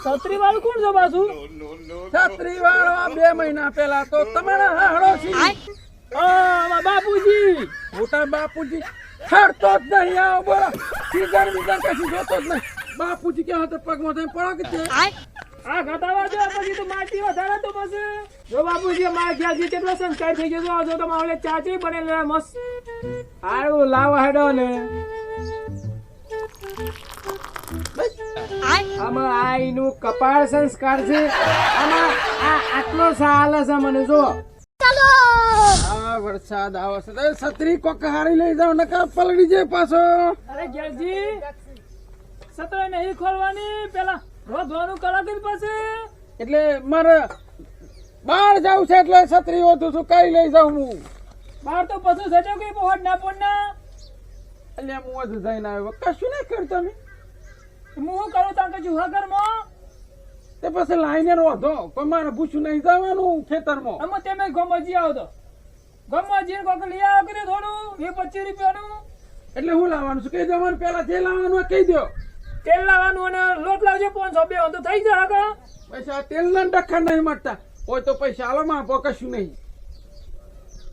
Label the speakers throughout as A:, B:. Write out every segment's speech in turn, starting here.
A: છત્રી વાળું કોણ છો પાછું?
B: છત્રી વાળો 2 મહિના પહેલા તો તમારા હાડો છે
A: બાપુજી.
B: મોટા બાપુજી ખરતો જ નહીં આવો બોલો સીઝન બીજન કશું જોતો જ નહીં બાપુજી ક્યાં હતો પગમાં થઈને પડો કે તે
A: આ ઘટાવા દો પછી તો માટી વધારે તો પછી જો બાપુજી મારા ખ્યાલથી કેટલો સંસ્કાર થઈ ગયો જો તમારે ચાચી બનેલા મસ્ત સારું લાવો હેડો ને આમાં આઈનું કપાળ સંસ્કાર છે આમાં આટલો સાલ છે મને જો
B: આ વરસાદ આવે છે છત્રી કોક હારી લઈ જાવ નકા પલડી જાય પાછો
A: અરે ગેરજી સતરે નહીં ખોલવાની પેલા રોધવાનું કરો કે પછી
B: એટલે મારે બહાર જાવ છે એટલે છત્રી હોતું છું કઈ લઈ જાઉં હું
A: બહાર તો પશુ સજો કઈ પહોંચ ના પોડના
B: એટલે હું જ જઈને આવ્યો કશું નહીં કરતો મેં
A: હું કરું તાંકે જુહા ઘરમાં
B: તે પછી લાઈને રોધો કોઈ મારે પૂછું નહીં જવાનું ખેતરમાં
A: અમે તમે ગમજી આવો તો ગમજી કોક લઈ આવો કે થોડું 25 રૂપિયાનું
B: એટલે હું લાવવાનું છું કહી દેવાનું પેલા જે લાવવાનું હોય કહી દો
A: તેલ લાવવાનું અને લોટ લાવજો 500 તો થઈ જાય કા
B: પૈસા તેલ ના ડખા નહીં મળતા હોય તો પૈસા આલો માં કશું નહીં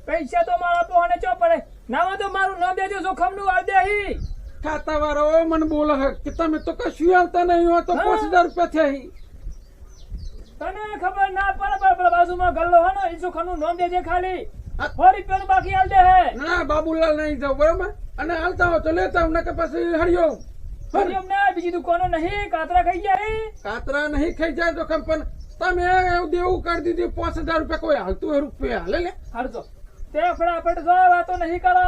A: પૈસા તો મારા પોહને ચો પડે નાવા તો મારું ન દેજો જોખમ નું આલ દેહી
B: ખાતા વાળો મને બોલે કે તમે તો કશું આવતા નહીં હોય તો 5000 રૂપિયા થઈ
A: તને ખબર ના પડે બાજુમાં ગલ્લો હે ને જોખમ નું નામ દેજે ખાલી 4 રૂપિયાનું બાકી આલ દે હે
B: ના બાબુલાલ નહીં જાવ બરોબર અને હાલતા હો તો લેતા હું કે પછી હરિયો
A: હરિયમ ના બીજી દુકાનો નહીં કાતરા ખાઈ જાય
B: કાતરા નહીં ખાઈ જાય તો કમ પણ તમે એવું દેવું કરી દીધું 5000 રૂપિયા કોઈ હાલતું રૂપિયા હાલે લે
A: હારજો તે ફટાફટ જો વાતો નહીં કરો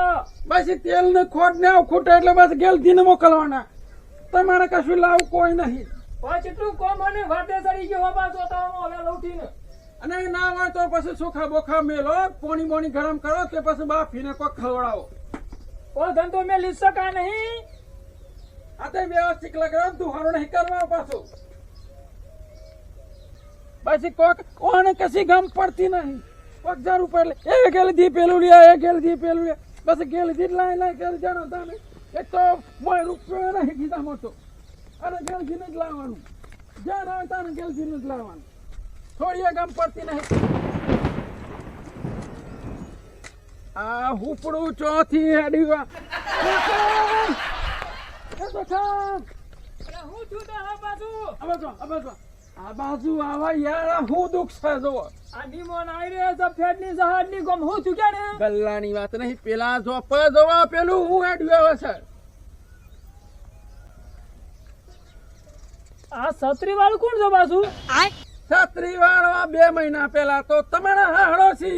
B: બસ તેલ ને ખોટ ને આવ ખૂટે એટલે બસ ગેલથી ને મોકલવાના તમારે કશું લાવું કોઈ નહીં
A: પાંચ એટલું કોમ અને વાતે ચડી ગયો પાછો તો હવે લઉઠીને
B: અને ના હોય તો પછી સુખા બોખા મેલો પાણી બોણી ગરમ કરો કે પછી બાફીને કોઈ ખવડાવો
A: ઓ ધંધો મેં લીધ શકા નહીં
B: આ તો વ્યવસ્થિત લગાવ દુહારો નહીં કરવા પાછો પછી કોક ઓને કશી ગમ પડતી નહીં 1000 રૂપિયા એ ગેલ દી પેલું લ્યા એ ગેલ દી પેલું લ્યા બસ ગેલ દી લાઈ લાઈ ગેલ જાણો તમે એક તો મોય રૂપિયો નહીં કીધા મોટો અને ગેલ દી જ લાવવાનું જ્યાં આવે ત્યાં ગેલ દી જ લાવવાનું થોડી ગમ પડતી નહીં આ હુપડું ચોથી હેડીવા
A: હું છું તો આ બાજુ
B: આ બાજુ આવા યાર હું દુઃખ છે જો
A: આ નિમોન આઈ રે સફેદ ની જહાજ ની ગમ હું છું કે ને
B: ગલ્લાની વાત નહીં પેલા જોપ જોવા પેલું હું હેડ્યો છે
A: આ છત્રી વાળું કોણ છો બાજુ
B: છત્રી વાળો 2 મહિના પહેલા તો તમારા હાડો છે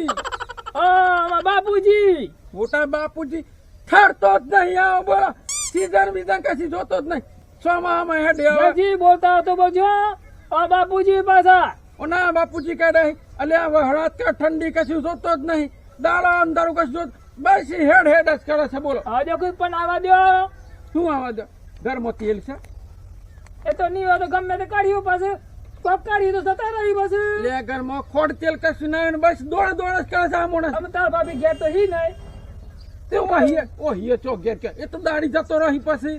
A: બાપુજી
B: મોટા બાપુજી ઠરતો જ નહીં આવો બોલો સીઝન બીજન કશી જોતો જ નહીં સોમામાં હેડ્યો
A: જી બોલતા તો બોજો આ બાપુજી પાછા
B: ઓના બાપુજી કહે નહીં અલ્યા વહળાત કે ઠંડી કશું જોતો જ નહીં દાડા અંધારું કશું જોત બસ હેડ હેડ જ કરે છે બોલો
A: આજે કોઈ પણ આવા દો
B: શું આવા દો ઘરમાં તેલ છે
A: એ તો નહીં હોય તો ગમે તે કાઢ્યું પાસે કોક કાઢ્યું તો જતા રહી બસ
B: લે ઘરમાં ખોડ તેલ કશું નહીં બસ દોડ દોડ જ કરે છે આ મોણસ
A: અમે તાર ભાભી ઘેર તો હી નહીં
B: તે ઓહીએ ચોક ઘેર કે એ તો દાડી જતો રહી પછી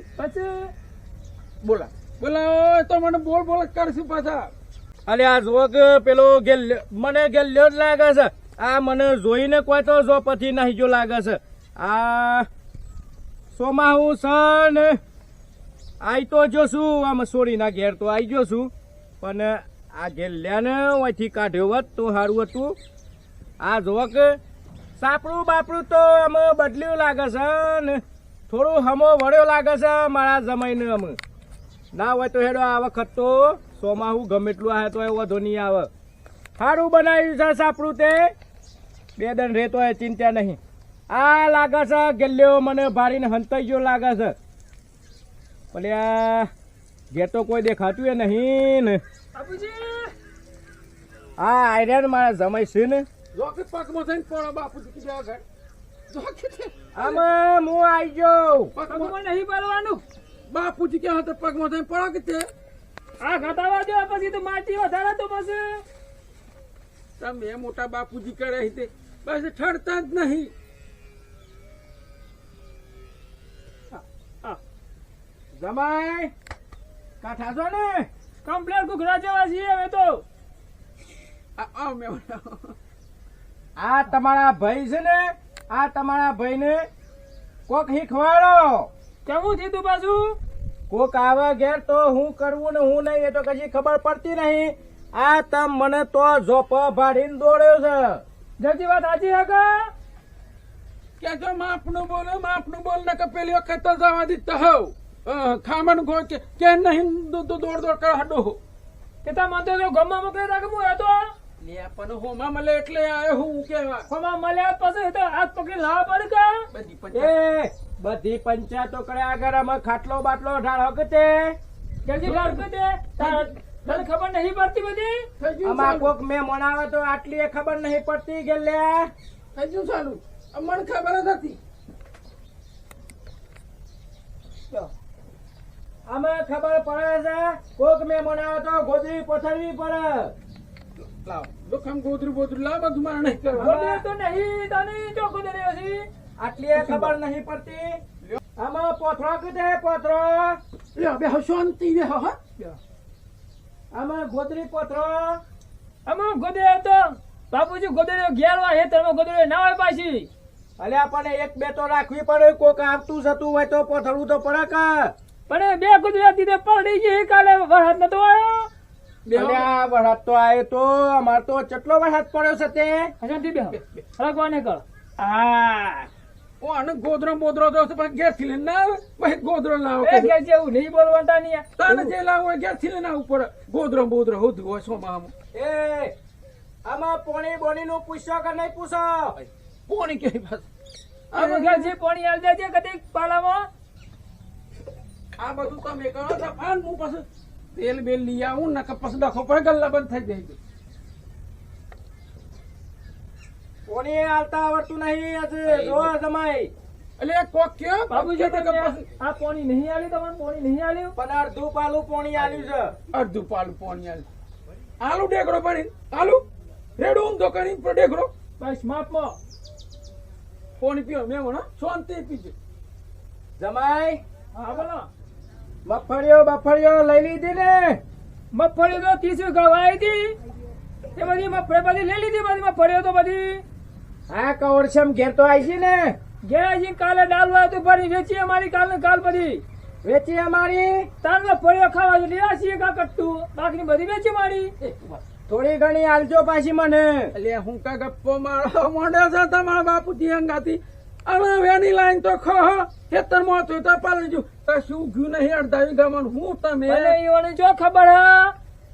B: બોલા બોલા તો મને બોલ બોલ જ કરશું પાછા
A: અલે આ જોગ પેલો મને ગેલ્યો જ લાગે છે આ મને જોઈને કોઈ તો જો પછી નહીં જો લાગે છે આ સોમાહુ સન આઈ તો જોશું આમ સોરીના ઘેર તો આઈ જોશું પણ આ ગેલ્યાને અહીંથી કાઢ્યો હોત તો સારું હતું આ જોક સાપડું બાપડું તો અમે બદલ્યું લાગે છે ને થોડું હમો વળ્યો લાગે છે મારા જમાઈને અમે ના હોય તો હેડો આ વખત તો સોમાહુ ગમે એટલું આવે તો એ વધુ નહીં આવે સારું બનાવ્યું છે સાપડું તે 2 દન રહેતો એ ચિંતા નહીં આ લાગે છે ગેલ્યો મને ભારીને હંતાઈ ગયો લાગે છે ભલે આ ઘેર તો કોઈ દેખાતું એ નહીં ને હા આયરન મારા જમાઈ છે ને
B: જોકે પગમાં થઈને પડો બાપુજી કીધું આગળ જોકે
A: આમાં હું આવી ગયો પગમાં નહીં પડવાનું
B: બાપુજી ક્યાં હતા પગમાં થઈને પડો કે તે
A: આ ઘટાવા દો પછી તો માટી વધારે તો પછી
B: તમે મોટા બાપુજી કરે તે બસ ઠરતા જ નહીં
A: જમાઈ કાઠા છો ને
C: કમ્પ્લેટ ઘૂઘરા જેવા છીએ હવે તો.
B: આવ મેં
A: આ તમારા ભાઈ છે ને, આ તમારા ભાઈને કોક શીખવાડો.
C: કેવું થયું પાછું?
A: કોક આવે ઘેર તો હું કરવું ને હું નહીં, એ તો કશી ખબર પડતી નહીં. આ તમ મને તો જોપ ભાડીને દોડ્યો છે.
C: જલ્દી વાત સાચી હે કા?
B: કે જો માપનું બોલ ને કે પેલી વખત તો જવા દીધા હોવ ખામણ ગો કે નહીં દોડ કર હડો
C: કે તા મને તો ગમમાં મોકલે તા કે હું હતો
B: લે પણ હોમાં મળે એટલે આયો હું કેવા
C: ખોમાં મળ્યા પછી તો હાથ પકડી લાવવા પડે કા?
B: બધી
A: એ બધી પંચાયતો કરે આગળ અમે ખાટલો બાટલો ઢાળો કે તે
C: જલ્દી ઢાળ કે દે. તને ખબર નહીં પડતી બધી?
B: થઈ ગયું
A: અમાર
B: ચાલુ
A: કોક મેં મનાવે તો આટલી એ ખબર નહીં પડતી કે લે
B: થઈ ગયું ચાલુ મને ખબર જ હતી
A: અમે ખબર પડે છે. કોક મેં મનાવે તો ગોદરી પથરવી પડે.
B: લાવ દુકાન ગોદરું લાવ બધું મારે નહીં કરવા
C: ગોદરે તો નહીં તને જો ગોદરે હસી.
A: આટલી એ ખબર નહીં પડતી. આમાં પોથરો કીધે પોથરો,
B: લ્યો બે શાંતિ બે હા
A: આમાં ગોદરી પોથરો.
C: અમે ગોદરે તો બાપુજી ગોદરે ઘેર હોય તમે ગોદરે ના હોય પાછી.
A: અલ્યા પણ એક બે તો રાખવી પડે. કોક આવતું જતું હોય તો પોથરવું તો પડે કા.
C: પણ બે ગોદરે દીધે પડી ગઈ કાલે વરસાદ નતો આવ્યો.
A: અલ્યા વરસાદ તો આયો તો અમાર તો કેટલો વરસાદ પડ્યો છે તે.
C: શાંતિ બે હરકવાને કર.
A: હા
B: ઓ આને ગોદરો બોદરો તો પણ ઘેર થી લઈને ના આવે પછી ગોદરો લાવો
C: એ કે જેવું નહીં બોલવાતા નહીં.
B: તાને જે લાવો હોય ઘેર થી લઈને આવવું પડે ગોદરો બોદરો હોતું હોય સોમાં
A: એ આમાં પોણી બોણી નું પૂછો કે નહીં પૂછો?
B: પોણી કેવી પાસે
C: અમે ઘર જે પાણી આલ દેજે કદી પાલામાં.
B: આ બધું તમે કરો છો પાન હું પછી તેલ બેલ લઈ આવું ને પછી ડખો પડે ગલ્લા બંધ થઈ જાય
A: પોણી હાલતા આવડતું નહીં. આજે જો જમાઈ
B: એટલે કોક કયો
C: બાબુજી તમે આ પાણી નહીં આલ્યું તમને પાણી નહીં આલ્યું.
A: પણ અડધું પાલું પોણી આલ્યું છે.
B: અડધું પાલું પોણી આલુ ડેકડો પાણી આલુ રેડું ઊંધો કરી ડેકડો
C: બસ માપમાં.
B: પોણી પીઓ મેં મને શાંતિ પીજે
A: જમાઈ
C: હા બોલો.
A: મગફળીઓ બફળીઓ લઈ લીધી ને?
C: મગફળી તો 30 ગવાઈ હતી તે બધી મગફળી બધી લઈ લીધી. બધી મગફળીઓ તો બધી
A: હા કવડશમ ઘેર તો આવી છે ને?
C: ગયા કાલે દાલ હોય તો ફરી વેચી અમારી કાલ ને કાલ બધી
A: વેચી અમારી.
C: તાર મગફળીઓ ખાવા જેટલી આ છીએ કા કટ્ટું બાકી બધી વેચી મારી.
A: થોડી ઘણી આલજો પાછી મને.
B: એટલે હું કા ગપ્પો મારો મોઢે છે તમારા બાપુજી અંગાતી હવે વેની લાઈન તો ખો ખેતર માં તો પાલજો કશું ગયું નહીં અડધા વીઘામાં હું તમે
C: અને ઈઓને જો ખબર હા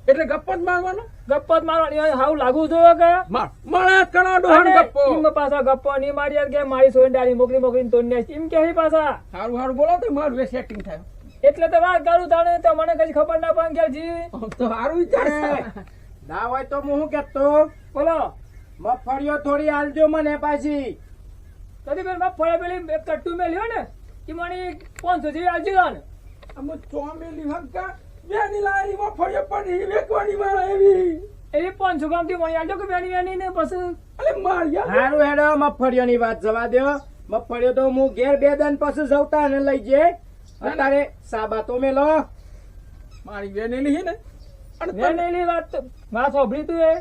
B: એટલે ગપ્પો જ મારવાનો
C: ગપ્પત મારવાની હાવ લાગુ છો કે
B: માર મળે કણો ડોહન ગપ્પો
C: ઈમ પાછા ગપ્પો ની મારી કે મારી સોંડાની મોકલી તોડને એમ કે પાછા
B: હારું હારું બોલો તો મારું એ સેટિંગ થાય
C: એટલે તો વાત કરું તાને તો મને કઈ ખબર ના પડે કે જી
B: તો હારું વિચાર
A: ના હોય તો હું કેતો
C: બોલો
A: મગફળીઓ થોડી આલજો મને પાછી.
C: કદી પેલી મગફળી પેલી કટ્ટુ મેં લ્યો ને એ મને 500 જેવી આલજો ને.
B: અમુ ચોમેલી હંકા વેની લારી માં ફળ્યો પડી વેકવાની મારા એવી
C: એવી 500 ગ્રામ થી મળી આલજો કે વેની ને પછી
B: અલે માર યાર
A: હારું હેડો મગફળીઓની વાત જવા દો. મગફળીઓ તો હું ઘેર 2 દન પછી જવતા ને લઈ જે. અત્યારે સાબા તો મેલો.
B: મારી વેનેલી હે ને અને
C: વેનીની વાત વાત સાંભળી તું એ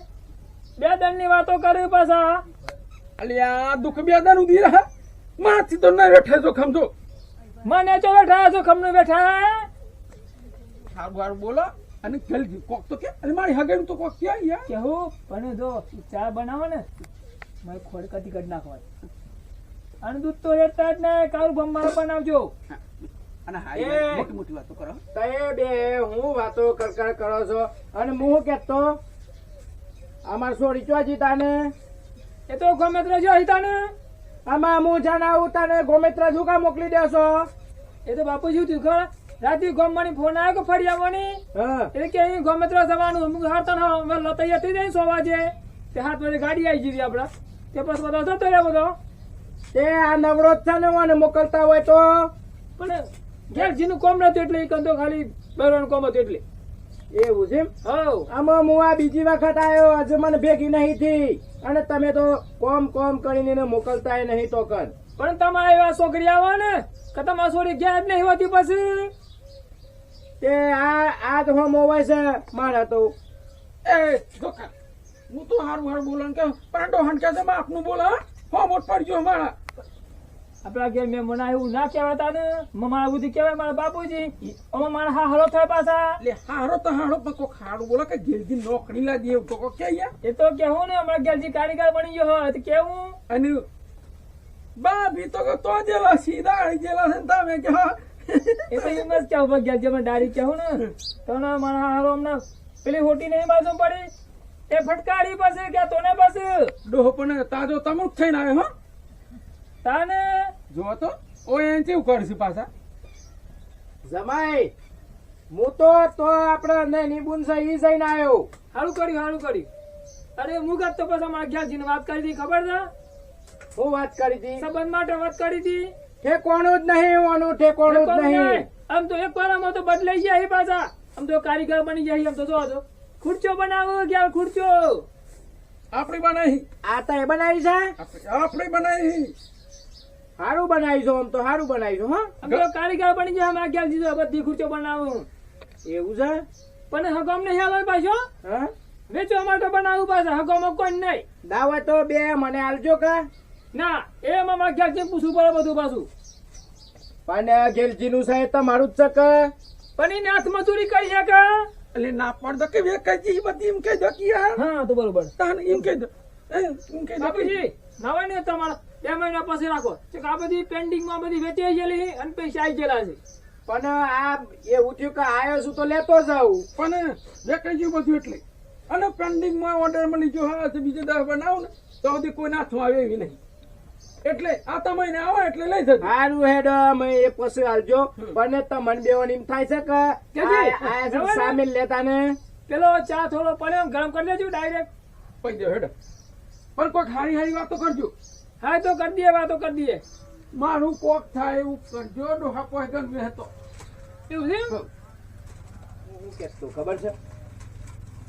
C: 2 દન ની વાતો કરે પાછા.
B: અલ્યા દુઃખ બેદાન ઉધી રહા માથી તો ના બેઠા છો ખમજો
C: મને ચો બેઠા છો ખમને બેઠા
B: સારું સારું બોલો અને જલ્દી કોક તો કે અરે મારી હગેનું તો કોક ક્યાં યાર
C: કેવું પણ જો ચા બનાવો ને મારે ખોડ કટી કટ નાખવાની અને દૂધ તો લેતા જ ને કાળું ભમમારો બનાવજો.
B: અને હા
A: એ.
B: મોટી મોટી વાતો કરો
A: તે બે હું વાતો કરકર કરો છો અને હું કેતો અમાર છોડી ચોજી તાને
C: એ તો ગમેત્ર જો હતા ને
A: આમાં હું જણાવું તને ગોમેત્રા શું કા મોકલી દેશો?
C: એ તો બાપુજી તું ખબર રાતે ગોમવાની ફોન આવ્યો કે ફરી આવવાની
A: હા
C: એટલે કે અહીં ગમેત્ર જવાનું હારતા ના તૈયાર થઈ જાય 100 વાગે તે 7 વાગે ગાડી આવી જઈ આપડા તે પછી બધો જતો રહ્યો બધો
A: તે આ નવરો જ છે ને મને મોકલતા હોય તો
C: પણ ઘેર જીનું કોમ નતું એટલે એ કંતો ખાલી બરવાનું કોમ હતું એટલે
A: એવું છે એમ?
C: હવ
A: આમાં હું આ બીજી વખત આવ્યો આજે મને ભેગી નહીં થઈ અને તમે તો કોમ કોમ કરીને એને મોકલતા નહીં તો કર.
C: પણ તમારે એવા છોકરી આવો ને કે તમારી છોકરી ઘેર જ નહીં હોતી પછી
A: તે આ તો હોમ હોય છે મારા તો
B: એ જોકા હું તો હારું બોલન કે પણ ડોહન કે છે આપનું બોલા હો મોટ પડજો મારા
C: આપડા ઘેર મહેમાન એવું ના કહેવાતા ને મારા બુદ્ધિ કહેવાય મારા બાપુજી અમે મારા હા હરો થાય પાછા
B: એટલે હારો તો હારો પણ કોક હારું બોલો કે ગેલજી નોકરી લાગી એવું તો કોક કે યાર
C: એ તો કેવું ને હમણાં ઘેરજી કારીગર બની ગયો હોય તો કેવું
B: અને બાબી તો જેલા સીધા આવી જેલા છે ને તમે કે હા
C: એ તો એમ જ કેવું ભાઈ ઘેરજી અમે ડારી કેવું ને તો ને મારા હારો હમણાં પેલી હોટી નહીં બાજુ પડી એ ફટકારી પાસે કે તોને પાસે
B: ડોહો પણ તાજો તમુક થઈને આવ્યો હો
C: તાને
B: જો તો ઓય એમ કેવું કરશે પાછા
A: જમાઈ હું તો આપડે નાની બુન છે ઈ જઈને આવ્યો.
C: સારું કર્યું અરે હું ગત તો પછી અમારા ઘેરજીને વાત કરી હતી ખબર છે
A: હું વાત કરી હતી
C: સંબંધ માટે વાત કરી હતી
A: ઠેકોણું જ નહીં ઓનું ઠેકોણું જ નહીં.
C: આમ તો એક વાર આમાં તો બદલાઈ ગયા પાછા આમ તો કારીગર બની ગયા આમ તો જો તો ખુરચો બનાવો ક્યાં ખુરચો
B: આપણી બનાવી
A: આ તો એ બનાવી છે
B: આપણી બનાવી
A: સારું બનાવીશું આમ તો સારું બનાવીશું હા.
C: આમ તો કારીગર બની ગયા અમારા ઘેર દીધો બધી ખુરચો બનાવું
A: એવું છે
C: પણ હગમ નહીં આવે પાછો
A: હા
C: વેચવા માટે બનાવું પાછા હગમ કોઈ નહીં
A: દાવા તો બે મને આલજો કા
C: ના એ અમારા ઘેર થી પૂછવું પડે બધું પાછું
A: પણ ગેલજી નું છે તમારું જ છે કે
C: પણ એને હાથ મજૂરી કરી શકે
B: એટલે ના પડતો કે વેકાજી બધી એમ કહી દો કે યાર
C: હા તો બરોબર
B: તાન એમ કહી દો એમ કહી દો
C: બાપુજી નવાય ને તમારા 2 મહિના પછી રાખો આ બધી પેન્ડિંગ માં બધી વેચાઈ ગયેલી અને પૈસા આવી ગયેલા છે
A: પણ આ એવું થયું કે આયો છું તો લેતો જાઉં
B: પણ વેકાજી બધું એટલે અને પેન્ડિંગ માં ઓર્ડર મળી જો હા તો બીજે દસ બનાવો ને તો બધી કોઈ નાથમાં આવે એવી નહીં એટલે આ તમને આવે એટલે લઈ જજો
A: સારું હેડ અમે એ પછી આલજો પણ તમને બેવન એમ થાય છે કે આ છે સામેલ લેતા ને
C: પેલો ચા થોડો પડ્યો ગરમ કરી લેજો ડાયરેક્ટ
B: પૈ દો હેડ પણ કોઈક હારી વાતો કરજો
C: હા તો કરી દઈએ વાતો કરી દઈએ
B: મારું કોક થાય એવું કરજો ડોહા કોઈ ગન વહેતો
C: એવું છે
A: હું કહેતો ખબર છે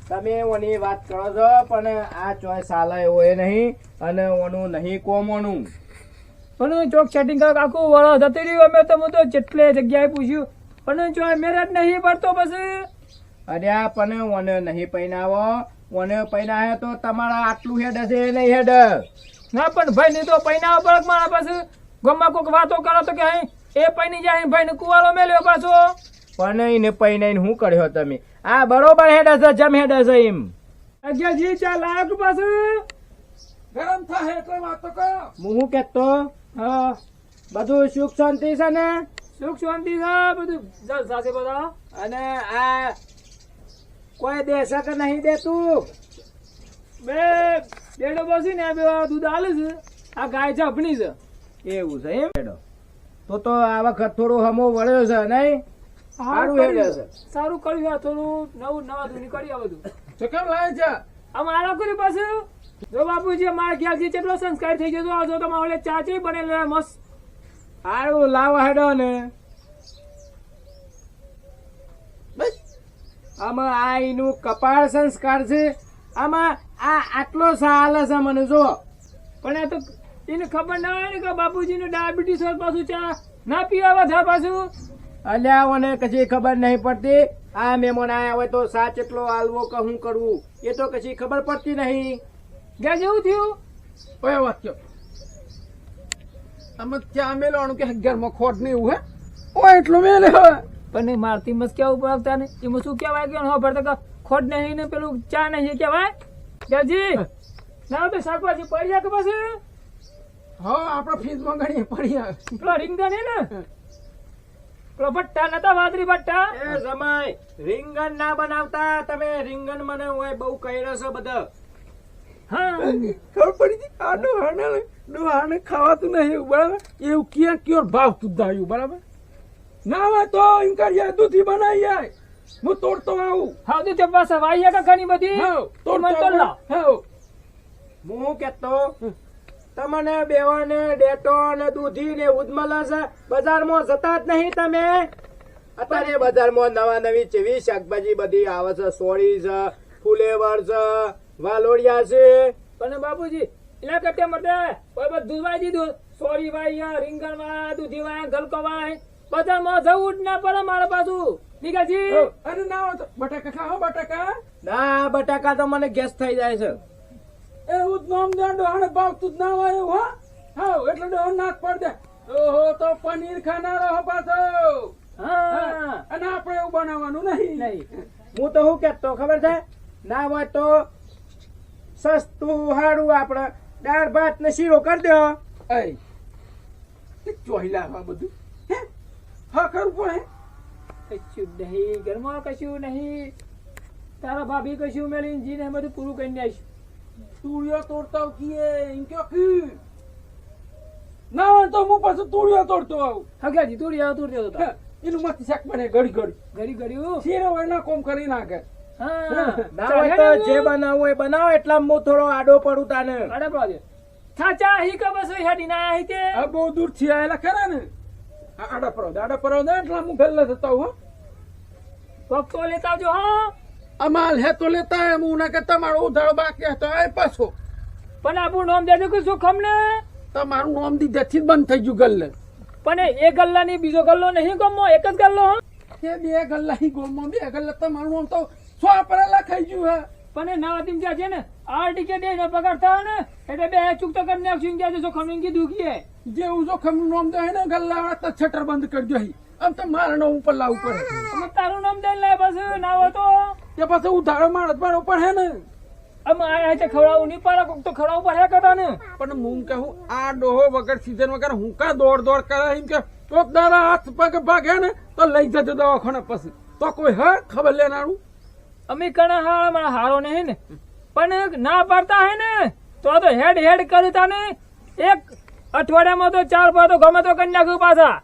A: તમે ઓની વાત કરો છો પણ આ ચોઈસ સાલા એવો એ નહીં અને ઓનું નહીં કોમોનું
C: પણ ચોક સેટિંગ કર આખું વળો જતી રહ્યું અમે તો હું તો જેટલે જગ્યાએ પૂછ્યું પણ જો મેરેજ નહીં પડતો પછી
A: અરે આ પણ ઓને નહીં પહેનાવો ઓને પહેનાવે તો તમારા આટલું હેડ હશે નહીં હેડ
C: ના પણ ભાઈ ની તો પૈના પડક મારા પાસે ગમમાં કોઈક વાતો કરો તો કે એ પૈની જાય ભાઈ ને કુવારો મેલ્યો પાછો
A: પણ એને પહેનાઈને શું કર્યો તમે આ બરોબર હેડ હશે જમ હેડ હશે એમ
C: જી ચા લાયક પાછું
B: ગરમ થાય એટલે વાતો કરો
A: હું શું કેતો
C: હા
A: બધું સુખ શાંતિ છે ને
C: સુખ શાંતિ છે બધું જલસા છે બધા
A: અને આ કોઈ દેશે કે નહીં દેતું
C: બેડો બસી ને બે દૂધ આલે છે આ ગાય છે આપણી છે
A: એવું છે એમ હેડો તો આ વખત થોડું હમો વળ્યો છે નહીં સારું હેડ હશે
C: સારું કર્યું આ થોડું નવા ધૂની કરી બધું
B: તો કેમ લાવે છે
C: આ મારા કોઈ પાસે જો બાપુજી મારા ખ્યાલથી કેટલો સંસ્કાર થઈ ગયો જો તમારે ચાચી બનેલા મસ્ત
A: સારું લાવો હેડો ને બસ આમાં આ એનું કપાળ સંસ્કાર છે આમાં આ આટલો સાલ છે મને જો
C: પણ આ તો એને ખબર ના હોય ને કે બાપુજી ને ડાયાબિટીસ હોય પાછું ચા ના પીવા વધારે પાછું
A: અલ્યા મને કશી ખબર નહીં પડતી આ મહેમાન આયા હોય તો સાચ એટલો હાલવો કે હું કરવું એ તો કશી ખબર પડતી નહીં
C: ગયા જેવું થયું
B: કયો વાત કયો અમે ત્યાં મેલવાનું કે 11 ખોટ નહીં એવું હે ઓ એટલું મેલે હવે
C: પણ મારતી મસ્ત કેવું પડતા ને એમાં શું કહેવાય કે હા ભરતા ખોટ નહીં ને પેલું ચા નહીં કહેવાય ગયાજી ના તો શાકભાજી પડી જાય કે પછી
B: હા આપડે ફીસમાં ગણીએ પડી આવે
C: પેલો રીંગણ હે ને પેલો ભટ્ટા નતા વાદળી ભટ્ટા
A: એ જમાઈ રીંગણ ના બનાવતા તમે રીંગણ મને હોય બહુ કહી છો બધા
C: હા
B: ખબર પડી ગઈ આ ડોહાને ખાવાતું નહીં એવું બરાબર એવું ક્યાં કયો ભાવ તું દાયું બરાબર ના હોય તો એમ કરીએ દૂધી બનાવી જાય હું તોડતો આવું
C: હા તો તે પાસે વાઈ કે ઘણી બધી
B: હા
C: મને તો લાવ.
B: હા
A: હું કેતો તમને બેવાને ડેટો ને દૂધી ને ઉદમલા છે બજારમાં જતા જ નહીં તમે અત્યારે બજારમાં નવા નવી ચેવી શાકભાજી બધી આવે છે સોળી છે ફુલેવર છે વાલોડિયા છે
C: પણ બાપુજી એના કરતા મતે કોઈ બધું વાઈ દીધું સોરી વાઈ રીંગણ વાય દૂધી વાય ગલકો વાય બજારમાં જવું જ ના પડે મારા પાછું ભીખાજી.
B: અરે ના હોય તો બટાકા ખાઓ બટાકા.
A: ના બટાકા તો મને ગેસ થઈ જાય છે.
B: એવું જ નામ દે ડોહાને ભાવતું જ ના હોય એવું હા એટલે ડોહો નાક પડ દે. ઓહો તો પનીર ખાનારો હો પાછો.
C: હા
B: અને આપણે એવું બનાવવાનું નહીં.
C: નહીં
A: હું તો શું કેતો ખબર છે, ના હોય તો સસ્તું સારું આપણે દાળ ભાત ને શીરો કરી દો.
B: એ ચોહી લાવવા બધું હે હા કરવું પડે.
C: કશું નહીં ઘરમાં કશું નહીં. તારા ભાભી કશું મેલી જીને બધું પૂરું કરીને આવીશું.
B: તુળિયો તોડતા કીએ એમ કયો કી ના હોય તો હું પાછું તુળિયો તોડતો આવું.
C: હગાજી તું રહ્યો તો
B: એનું મસ્તી શાક બને ઘડી ઘડી
C: ઘડી ઘડી
B: શીરો એના કોમ કરી નાખે.
C: હા
A: ના હોય તો જે બનાવવું એ બનાવો, એટલા હું થોડો આડો પડું તાને.
C: અરે બાજુ ચાચા હી કે બસ હેડી ના આહી તે
B: આ બહુ દૂર થી આયેલા ખરા ને. આ આડા પરો દે એટલે હું ગલ્લે થતા હું
C: ભક્તો લેતા આવજો. હા
B: આ માલ હે તો લેતા હે હું ના કે તમારો ઉધારો બાકી હતો આ પાછો
C: પણ આપણું નામ દેજો કે શું ખમને.
B: તમારું નામ દીધેથી જ બંધ થઈ ગયું ગલ્લે.
C: પણ એ ગલ્લા ની બીજો ગલ્લો નહીં ગમો એક જ ગલ્લો.
B: એ બે ગલ્લા હી ગોમમાં બે ગલ્લા તમારું નામ તો સો પર લખાઈ ગયું હે.
C: પણ એ ના હતી ત્યાં છે ને આ ટિકિટ એ પગાર થાય ને એટલે બે ચૂક તો કરી નાખશું ત્યાં જશો ખમી કીધું કે
B: જેવું જોખમ નામ દે ને ગલ્લા વાળા તો શટર બંધ કરી દો. આમ તો મારા નામ ઉપર લાવવું પડે.
C: અમે તારું નામ દઈ લે બસ ના હોય તો
B: એ પાછું ઉધારો માણસ પર ઉપર હે ને.
C: અમે આ છે ખવડાવું નહીં પાડે કોક તો ખવડાવું પડે કરતા ને.
B: પણ હું કહું આ ડોહો વગર સીઝન વગર હું કા દોડ કરે એમ કે તો દાડા હાથ પગ ભાગે ને તો લઈ જજો દવાખાને પછી તો કોઈ હે ખબર લેનારું.
C: અમે કણા હાળ મારા હારો નહીં ને પણ ના પાડતા હે ને તો હેડ કરતા ને એક અઠવાડિયામાં તો 4 તો ગમે તો કરી નાખ્યું પાછા.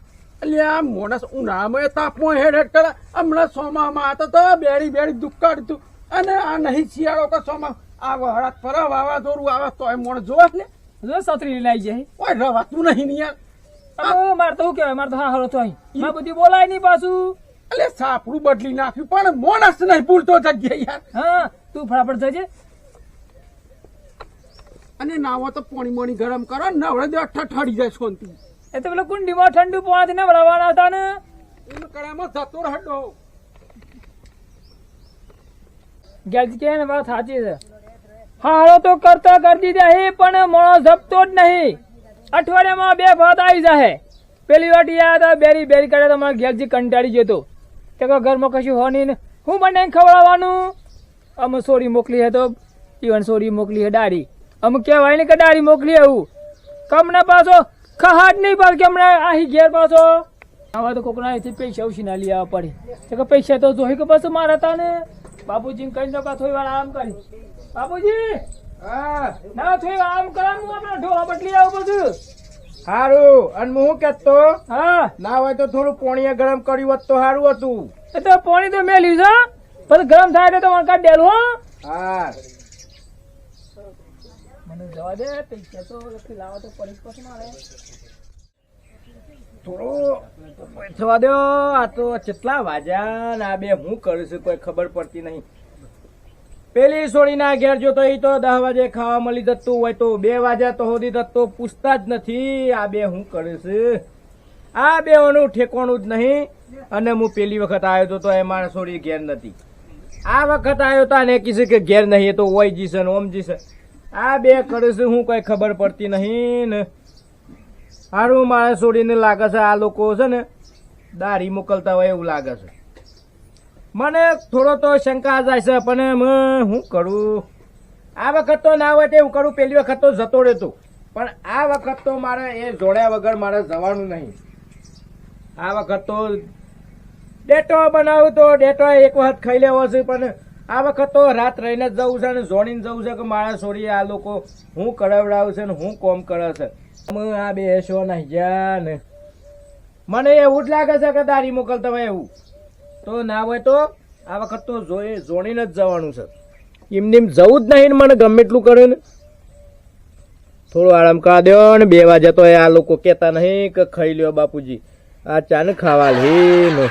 B: એટલે આ મોણસ ઉનાળામાં તાપમાં હેડ કરે. હમણાં સોમામાં હતા તો બેડી દુકાળતું અને આ નહીં શિયાળો કે સોમા આ વહરાત પર વાવાઝોડું આવે તો એ મોણ જોવા ને
C: જો સતરી લઈ જાય.
B: ઓય રવાતું નહીં ને યાર.
C: હવે મારે તો શું કહેવાય મારે તો હા હારો તો અહીં મારે બધી બોલાય નહીં પાછું.
B: એટલે સાપડું બદલી નાખ્યું પણ મોણસ નહીં ભૂલતો જગ્યા યાર.
C: હા તું ફટાફટ જજે.
B: અને નાવો તો પોણી મોણી ગરમ કરો નવડે દે ઠઠડી જાય શાંતિ.
C: એ તો પેલા કુંડીમાં ઠંડુ પાણી ને વળવાના હતા ને
B: એમ કડામાં જતો રહડો.
C: ગેસ કે ને વાત સાચી છે. હારો તો કરતા કરી દીધા હે પણ મોણો જપતો જ નહીં. અઠવાડિયામાં 2 ભાત આવી જાય. પેલી વાર યાદ બેરી કરે તો મારા ઘેરજી કંટાળી જતો કે ઘરમાં કશું હો નહીં ને હું મને ખવડાવવાનું. અમે સોરી મોકલી હે તો ઈવન સોરી મોકલી હે ડાળી. અમે કહેવાય ને કે ડાળી મોકલી આવું કમને પાછો ખહાટ નહીં પાડ કે હમણાં આહી ઘેર પાછો આવા તો કોકના અહીંથી પૈસા ઉછીના લઈ આવવા પડે કે પૈસા તો જોઈ કે પાછું મારા હતા ને બાપુજીને કહી દો થોડી વાર આરામ કરી. બાપુજી ના થોડી વાર આરામ કરાવું આપણે ઢોળા બદલી આવું બધું
A: સારું. અને હું કેતો
C: હા
A: ના હોય તો થોડું પાણી ગરમ કર્યું હોત તો સારું હતું.
C: એ તો પાણી તો મેં લીધું પછી ગરમ થાય એટલે તમારે કાઢ દેલું.
A: હા
C: મને જવા દે પૈસા તો લાવવા તો પડી પછી મારે
A: થોડું થવા દો. આ તો કેટલા વાગ્યા ને આ બે હું કરું છું કોઈ ખબર પડતી નહીં. પેલી સોડીના ઘેર જો તો એ તો 10 વાગે ખાવા મળી જતું હોય તો 2 વાગ્યા તો સુધી તો પૂછતા જ નથી. આ બે હું કરું છું આ બેઓનું ઠેકોણું જ નહીં. અને હું પેલી વખત આવ્યો તો એ મારા સોડી ઘેર નથી. આ વખત આવ્યો તો ને કીધું કે ઘેર નહીં તો ઓય જીશે ને ઓમ જીશે. આ બે કરું છું હું કઈ ખબર પડતી નહીં ને. સારું મારે છોડીને લાગે છે આ લોકો છે ને દાઢી મોકલતા હોય એવું લાગે છે. મને થોડો તો શંકા જાય છે પણ હું કરું. આ વખત તો ના હોય તે હું કરું. પેલી વખત તો જતો રહેતો પણ આ વખત તો મારે એ જોડ્યા વગર મારે જવાનું નહીં. આ વખત તો ડેટો બનાવું તો ડેટો એક વખત ખાઈ લેવો છે પણ આ વખત તો રાત રહીને જ જવું છે ને જોડીને જવું છે કે મારા છોડી આ લોકો હું કરાવડાવું છે ને હું કોમ કરે છે. આ બે શો નહીં ગયા ને મને એવું જ લાગે છે કે દારી મોકલતા હોય એવું તો ના હોય તો આ વખત તો જોડીને જ જવાનું છે. એમને જવું જ નહીં મને ગમે એટલું કરે ને. થોડો આરામ કરા દો ને 2 વાગે તો આ લોકો કેતા નહીં કે ખાઈ લ્યો બાપુજી આ ચા ને ખાવા લે ને.